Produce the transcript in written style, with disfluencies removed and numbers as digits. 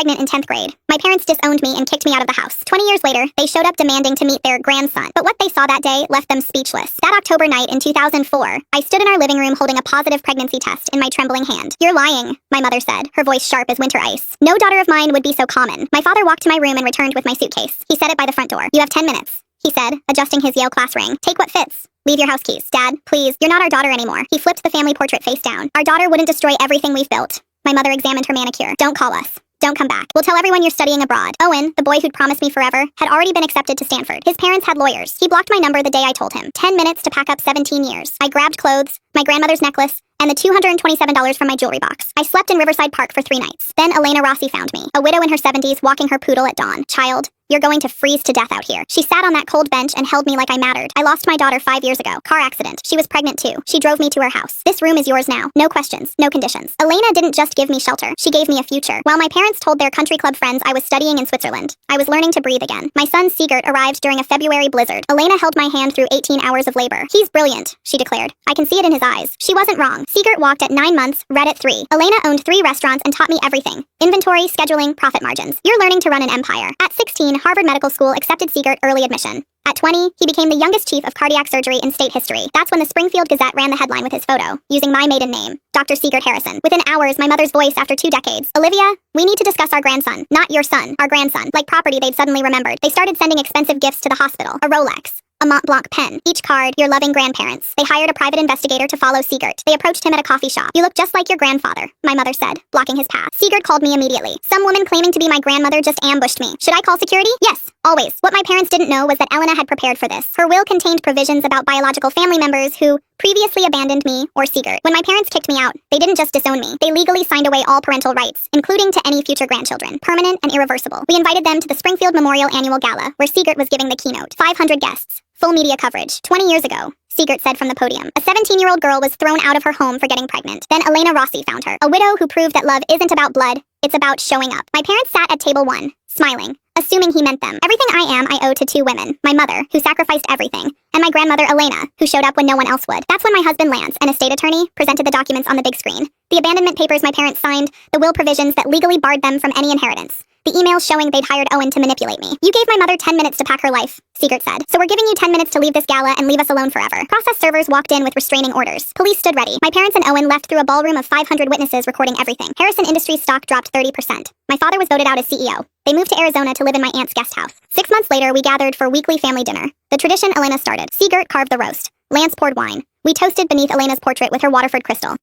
pregnant in 10th grade. My parents disowned me and kicked me out of the house. 20 years later, they showed up demanding to meet their grandson. But what they saw that day left them speechless. That October night in 2004, I stood in our living room holding a positive pregnancy test in my trembling hand. "You're lying," my mother said, her voice sharp as winter ice. "No daughter of mine would be so common." My father walked to my room and returned with my suitcase. He set it by the front door. "You have 10 minutes, he said, adjusting his Yale class ring. "Take what fits. Leave your house keys." "Dad, please, you're not our daughter anymore." He flipped the family portrait face down. "Our daughter wouldn't destroy everything we've built." My mother examined her manicure. "Don't call us. Don't come back. We'll tell everyone you're studying abroad." Owen, the boy who'd promised me forever, had already been accepted to Stanford. His parents had lawyers. He blocked my number the day I told him. 10 minutes to pack up 17 years. I grabbed clothes, my grandmother's necklace, and the $227 from my jewelry box. I slept in Riverside Park for 3 nights. Then Elena Rossi found me, a widow in her 70s walking her poodle at dawn. "Child, you're going to freeze to death out here." She sat on that cold bench and held me like I mattered. "I lost my daughter 5 years ago. Car accident. She was pregnant too. She drove me to her house. This room is yours now. No questions, no conditions." Elena didn't just give me shelter. She gave me a future. While my parents told their country club friends I was studying in Switzerland, I was learning to breathe again. My son Sigurd arrived during a February blizzard. Elena held my hand through 18 hours of labor. "He's brilliant," she declared. "I can see it in his eyes." She wasn't wrong. Sigurd walked at 9 months, read at 3. Elena owned 3 restaurants and taught me everything. Inventory, scheduling, profit margins. You're learning to run an empire. At 16, Harvard Medical School accepted Sigurd early admission. At 20, he became the youngest chief of cardiac surgery in state history. That's when the Springfield Gazette ran the headline with his photo, using my maiden name, Dr. Sigurd Harrison. Within hours, my mother's voice after 2 decades. "Olivia, we need to discuss our grandson. Not your son, our grandson." Like property they'd suddenly remembered. They started sending expensive gifts to the hospital. A Rolex, a Mont Blanc pen. Each card, "Your loving grandparents." They hired a private investigator to follow Sigurd. They approached him at a coffee shop. "You look just like your grandfather," my mother said, blocking his path. Sigurd called me immediately. "Some woman claiming to be my grandmother just ambushed me. Should I call security?" "Yes, always." What my parents didn't know was that Elena had prepared for this. Her will contained provisions about biological family members who previously abandoned me or Sigurd. When my parents kicked me out, they didn't just disown me. They legally signed away all parental rights, including to any future grandchildren. Permanent and irreversible. We invited them to the Springfield Memorial Annual Gala, where Sigurd was giving the keynote. 500 guests. Full media coverage. 20 years ago, Sigurd said from the podium, a 17-year-old girl was thrown out of her home for getting pregnant. Then Elena Rossi found her, a widow who proved that love isn't about blood, it's about showing up. My parents sat at table 1, smiling, assuming he meant them. Everything I am, I owe to 2 women. My mother, who sacrificed everything, and my grandmother Elena, who showed up when no one else would. That's when my husband Lance, an estate attorney, presented the documents on the big screen. The abandonment papers my parents signed, the will provisions that legally barred them from any inheritance. The emails showing they'd hired Owen to manipulate me. "You gave my mother 10 minutes to pack her life," Sigurd said. "So we're giving you 10 minutes to leave this gala and leave us alone forever." Process servers walked in with restraining orders. Police stood ready. My parents and Owen left through a ballroom of 500 witnesses recording everything. Harrison Industries stock dropped 30%. My father was voted out as CEO. They moved to Arizona to live in my aunt's guest house. 6 months later, we gathered for weekly family dinner. The tradition Elena started. Sigurd carved the roast. Lance poured wine. We toasted beneath Elena's portrait with her Waterford crystal.